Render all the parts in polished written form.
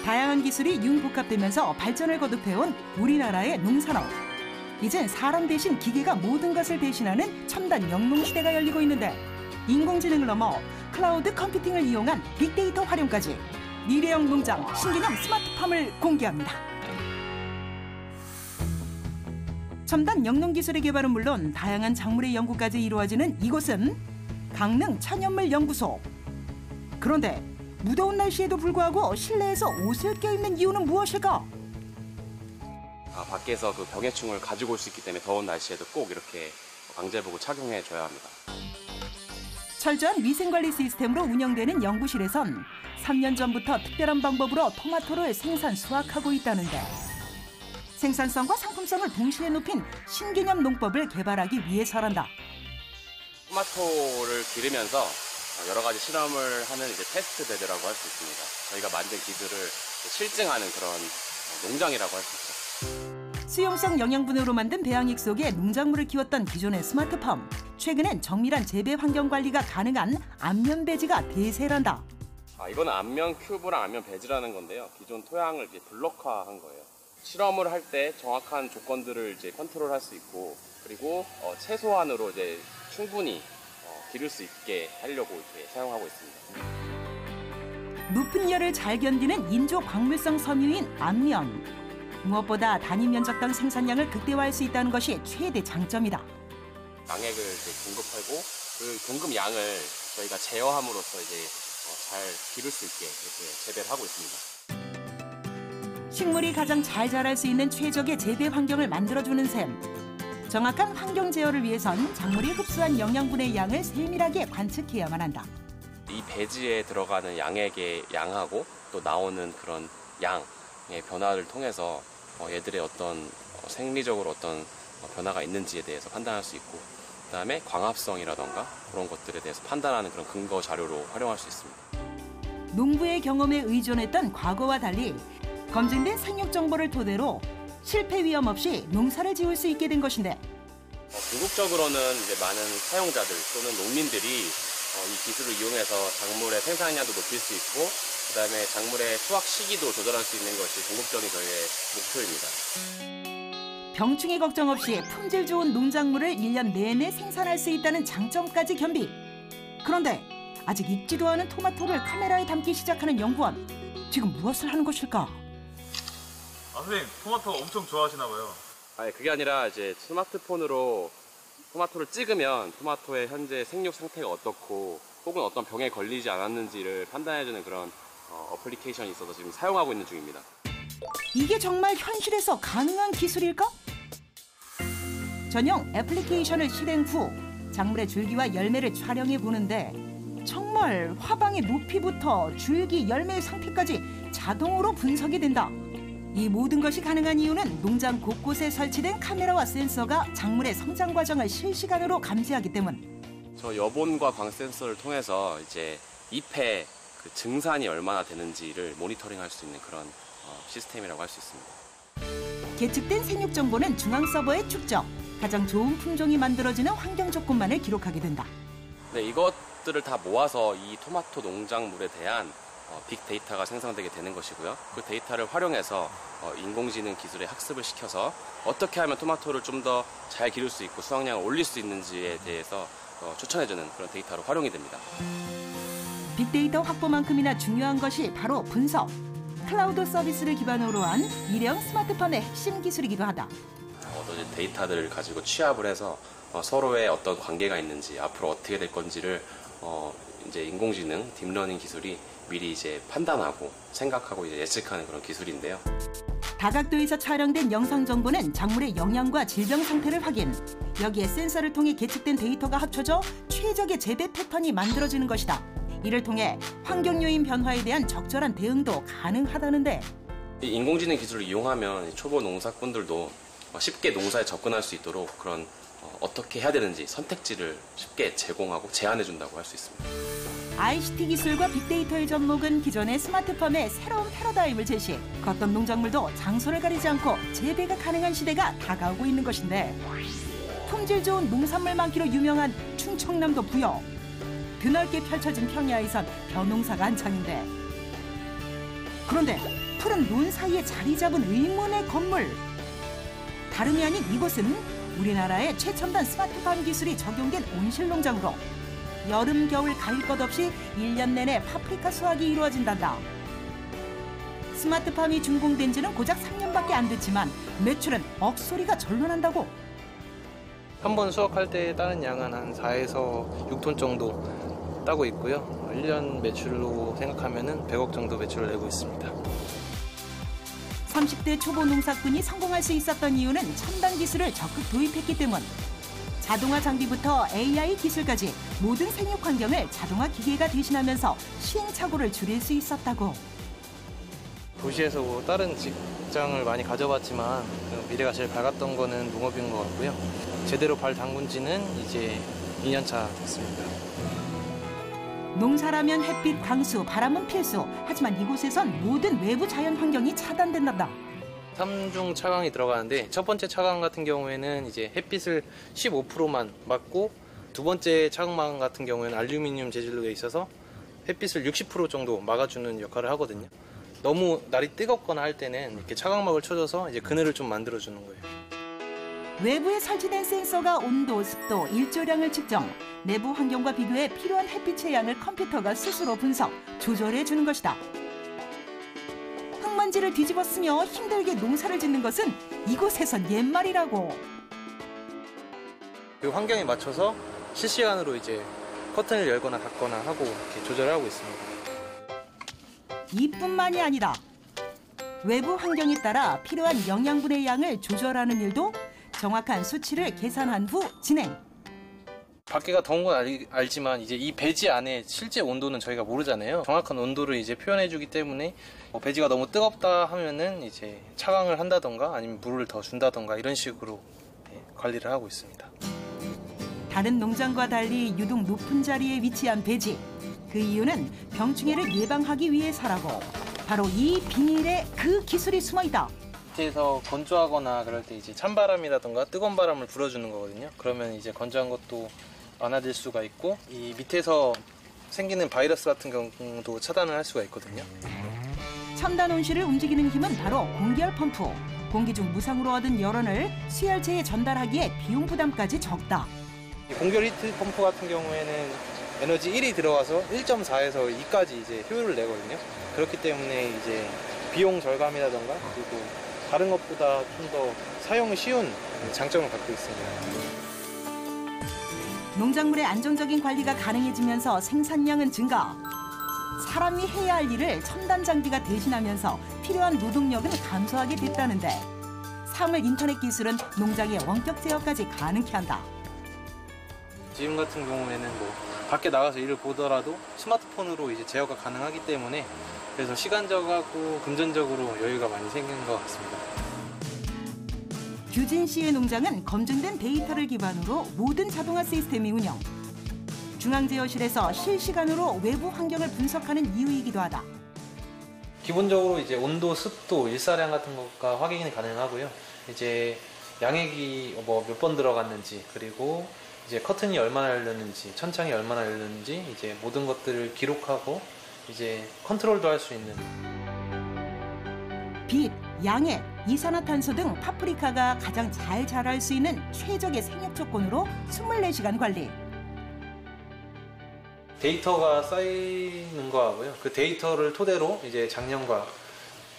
다양한 기술이 융복합되면서 발전을 거듭해온 우리나라의 농산업. 이젠 사람 대신 기계가 모든 것을 대신하는 첨단 영농 시대가 열리고 있는데 인공지능을 넘어 클라우드 컴퓨팅을 이용한 빅데이터 활용까지 미래형 농장 신개념 스마트팜을 공개합니다. 첨단 영농 기술의 개발은 물론 다양한 작물의 연구까지 이루어지는 이곳은 강릉 천연물 연구소. 그런데 무더운 날씨에도 불구하고 실내에서 옷을 껴입는 이유는 무엇일까? 밖에서 그 병해충을 가지고 올 수 있기 때문에 더운 날씨에도 꼭 이렇게 방제복을 착용해줘야 합니다. 철저한 위생관리 시스템으로 운영되는 연구실에선 3년 전부터 특별한 방법으로 토마토를 생산 수확하고 있다는데 생산성과 상품성을 동시에 높인 신개념 농법을 개발하기 위해서란다. 토마토를 기르면서 여러 가지 실험을 하는 테스트 베드라고 할 수 있습니다. 저희가 만든 기술을 실증하는 그런 농장이라고 할 수 있죠. 수용성 영양분으로 만든 배양액 속에 농작물을 키웠던 기존의 스마트팜. 최근엔 정밀한 재배 환경 관리가 가능한 안면 배지가 대세란다. 이거는 안면 큐브랑 안면 배지라는 건데요. 기존 토양을 블록화한 거예요. 실험을 할 때 정확한 조건들을 컨트롤할 수 있고, 그리고 최소한으로 충분히 기를 수 있게 하려고 이렇게 사용하고 있습니다. 높은 열을 잘 견디는 인조 광물성 섬유인 안면. 무엇보다 단위 면적당 생산량을 극대화할 수 있다는 것이 최대 장점이다. 양액을 공급하고 그 공급 양을 저희가 제어함으로써 잘 기를 수 있게 이렇게 재배를 하고 있습니다. 식물이 가장 잘 자랄 수 있는 최적의 재배 환경을 만들어주는 셈. 정확한 환경 제어를 위해선 작물이 흡수한 영양분의 양을 세밀하게 관측해야만 한다. 이 배지에 들어가는 양액의 양하고 또 나오는 그런 양의 변화를 통해서 얘들의 어떤 생리적으로 어떤 변화가 있는지에 대해서 판단할 수 있고, 그다음에 광합성이라던가 그런 것들에 대해서 판단하는 그런 근거 자료로 활용할 수 있습니다. 농부의 경험에 의존했던 과거와 달리 검증된 생육 정보를 토대로 실패 위험 없이 농사를 지을 수 있게 된 것인데 궁극적으로는 많은 사용자들 또는 농민들이 이 기술을 이용해서 작물의 생산량도 높일 수 있고, 그다음에 작물의 수확 시기도 조절할 수 있는 것이 궁극적인 저희의 목표입니다. 병충해 걱정 없이 품질 좋은 농작물을 1년 내내 생산할 수 있다는 장점까지 겸비. 그런데 아직 익지도 않은 토마토를 카메라에 담기 시작하는 연구원. 지금 무엇을 하는 것일까? 선생님, 토마토 엄청 좋아하시나 봐요. 그게 아니라 스마트폰으로 토마토를 찍으면 토마토의 현재 생육 상태가 어떻고 혹은 어떤 병에 걸리지 않았는지를 판단해주는 그런 어플리케이션이 있어서 지금 사용하고 있는 중입니다. 이게 정말 현실에서 가능한 기술일까? 전용 애플리케이션을 실행 후 작물의 줄기와 열매를 촬영해 보는데 정말 화방의 높이부터 줄기, 열매의 상태까지 자동으로 분석이 된다. 이 모든 것이 가능한 이유는 농장 곳곳에 설치된 카메라와 센서가 작물의 성장 과정을 실시간으로 감지하기 때문. 저 여본과 광 센서를 통해서 잎의 그 증산이 얼마나 되는지를 모니터링할 수 있는 그런 시스템이라고 할 수 있습니다. 계측된 생육 정보는 중앙 서버에 축적. 가장 좋은 품종이 만들어지는 환경 조건만을 기록하게 된다. 네, 이것들을 다 모아서 이 토마토 농작물에 대한 빅데이터가 생성되게 되는 것이고요. 그 데이터를 활용해서 인공지능 기술에 학습을 시켜서 어떻게 하면 토마토를 좀 더 잘 기를 수 있고 수확량을 올릴 수 있는지에 대해서 추천해주는 그런 데이터로 활용이 됩니다. 빅데이터 확보만큼이나 중요한 것이 바로 분석. 클라우드 서비스를 기반으로 한 일형 스마트팜의 핵심 기술이기도 하다. 데이터들을 가지고 취합을 해서 서로의 어떤 관계가 있는지, 앞으로 어떻게 될 건지를 인공지능, 딥러닝 기술이 미리 판단하고 생각하고 예측하는 그런 기술인데요. 다각도에서 촬영된 영상 정보는 작물의 영양과 질병 상태를 확인. 여기에 센서를 통해 계측된 데이터가 합쳐져 최적의 재배 패턴이 만들어지는 것이다. 이를 통해 환경 요인 변화에 대한 적절한 대응도 가능하다는데. 이 인공지능 기술을 이용하면 초보 농사꾼들도 쉽게 농사에 접근할 수 있도록 그런 어떻게 해야 되는지 선택지를 쉽게 제공하고 제안해준다고 할 수 있습니다. ICT 기술과 빅데이터의 접목은 기존의 스마트팜의 새로운 패러다임을 제시해 어떤 농작물도 장소를 가리지 않고 재배가 가능한 시대가 다가오고 있는 것인데 품질 좋은 농산물 많기로 유명한 충청남도 부여. 드넓게 펼쳐진 평야에선 벼농사가 한창인데 그런데 푸른 논 사이에 자리 잡은 의문의 건물. 다름이 아닌 이곳은 우리나라의 최첨단 스마트팜 기술이 적용된 온실농장으로 여름, 겨울 가릴 것 없이 1년 내내 파프리카 수확이 이루어진단다. 스마트팜이 준공된 지는 고작 3년밖에 안 됐지만 매출은 억소리가 절로 난다고. 한 번 수확할 때 따는 양은 한 4에서 6톤 정도 따고 있고요. 1년 매출로 생각하면 100억 정도 매출을 내고 있습니다. 30대 초보 농사꾼이 성공할 수 있었던 이유는 첨단 기술을 적극 도입했기 때문. 자동화 장비부터 AI 기술까지 모든 생육 환경을 자동화 기계가 대신하면서 시행착오를 줄일 수 있었다고. 도시에서 뭐 다른 직장을 많이 가져봤지만 미래가 제일 밝았던 거는 농업인 것 같고요. 제대로 발 담근 지는 이제 2년 차 됐습니다. 농사라면 햇빛, 강수, 바람은 필수. 하지만 이곳에선 모든 외부 자연 환경이 차단된단다. 3중 차광이 들어가는데 첫 번째 차광 같은 경우에는 이제 햇빛을 15%만 막고 두 번째 차광망 같은 경우에는 알루미늄 재질로 되어 있어서 햇빛을 60% 정도 막아주는 역할을 하거든요. 너무 날이 뜨겁거나 할 때는 이렇게 차광막을 쳐줘서 이제 그늘을 좀 만들어주는 거예요. 외부에 설치된 센서가 온도, 습도, 일조량을 측정, 내부 환경과 비교해 필요한 햇빛의 양을 컴퓨터가 스스로 분석, 조절해 주는 것이다. 흙먼지를 뒤집어 쓰며 힘들게 농사를 짓는 것은 이곳에선 옛말이라고. 그 환경에 맞춰서 실시간으로 이제 커튼을 열거나 닫거나 하고 이렇게 조절하고 있습니다. 이뿐만이 아니다. 외부 환경에 따라 필요한 영양분의 양을 조절하는 일도 정확한 수치를 계산한 후 진행. 밖에가 더운 건 알지만 이제 이 배지 안에 실제 온도는 저희가 모르잖아요. 정확한 온도를 이제 표현해주기 때문에 배지가 너무 뜨겁다 하면은 이제 차광을 한다던가 아니면 물을 더 준다던가 이런 식으로 관리를 하고 있습니다. 다른 농장과 달리 유독 높은 자리에 위치한 배지. 그 이유는 병충해를 예방하기 위해서라고. 바로 이 비닐에 그 기술이 숨어 있다. 밑에서 건조하거나 그럴 때 이제 찬바람이라던가 뜨거운 바람을 불어주는 거거든요. 그러면 이제 건조한 것도 완화될 수가 있고 이 밑에서 생기는 바이러스 같은 경우도 차단을 할 수가 있거든요. 첨단 온실을 움직이는 힘은 바로 공기열 펌프. 공기 중 무상으로 얻은 열원을 수열체에 전달하기에 비용 부담까지 적다. 공기열 히트 펌프 같은 경우에는 에너지 1이 들어가서 1.4에서 2까지 이제 효율을 내거든요. 그렇기 때문에 이제 비용 절감이라던가 그리고 다른 것보다 좀 더 사용이 쉬운 장점을 갖고 있습니다. 농작물의 안정적인 관리가 가능해지면서 생산량은 증가. 사람이 해야 할 일을 첨단 장비가 대신하면서 필요한 노동력은 감소하게 됐다는데 사물 인터넷 기술은 농장의 원격 제어까지 가능케 한다. 지금 같은 경우에는 뭐 밖에 나가서 일을 보더라도 스마트폰으로 이제 제어가 가능하기 때문에 그래서 시간적하고 금전적으로 여유가 많이 생긴 것 같습니다. 규진 씨의 농장은 검증된 데이터를 기반으로 모든 자동화 시스템이 운영. 중앙제어실에서 실시간으로 외부 환경을 분석하는 이유이기도 하다. 기본적으로 이제 온도, 습도, 일사량 같은 것과 확인이 가능하고요. 이제 양액이 뭐 몇 번 들어갔는지 그리고 이제 커튼이 얼마나 열렸는지, 천창이 얼마나 열렸는지 이제 모든 것들을 기록하고 이제 컨트롤도 할 수 있는. 빛, 양액, 이산화탄소 등 파프리카가 가장 잘 자랄 수 있는 최적의 생육 조건으로 24시간 관리. 데이터가 쌓이는 거하고요. 그 데이터를 토대로 이제 작년과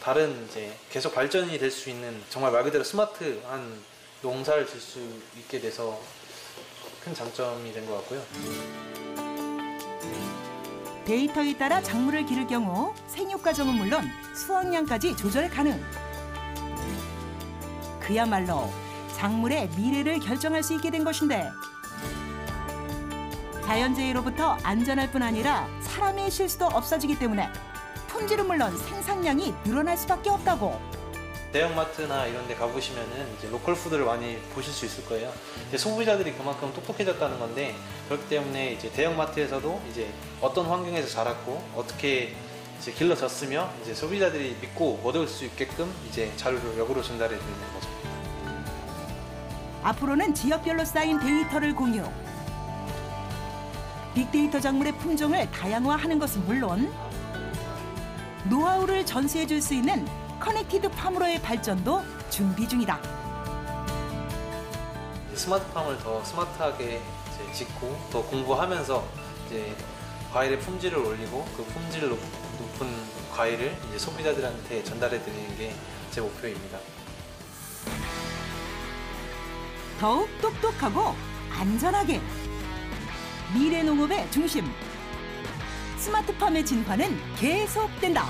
다른 이제 계속 발전이 될 수 있는 정말 말 그대로 스마트한 농사를 질 수 있게 돼서 큰 장점이 된 것 같고요. 데이터에 따라 작물을 기를 경우 생육 과정은 물론 수확량까지 조절 가능. 그야말로 작물의 미래를 결정할 수 있게 된 것인데 자연재해로부터 안전할 뿐 아니라 사람의 실수도 없어지기 때문에 품질은 물론 생산량이 늘어날 수밖에 없다고. 대형마트나 이런 데 가보시면은 이제 로컬 푸드를 많이 보실 수 있을 거예요. 이제 소비자들이 그만큼 똑똑해졌다는 건데 그렇기 때문에 이제 대형마트에서도 이제 어떤 환경에서 자랐고 어떻게 이제 길러졌으며 이제 소비자들이 믿고 얻을 수 있게끔 이제 자료를 역으로 전달해 드리는 거죠. 앞으로는 지역별로 쌓인 데이터를 공유. 빅데이터 작물의 품종을 다양화하는 것은 물론 노하우를 전수해 줄 수 있는 커넥티드 팜으로의 발전도 준비 중이다. 스마트팜을 더 스마트하게 이제 짓고 더 공부하면서 이제 과일의 품질을 올리고 그 품질 높은 과일을 이제 소비자들한테 전달해 드리는 게 제 목표입니다. 더욱 똑똑하고 안전하게 미래 농업의 중심 스마트팜의 진화는 계속된다.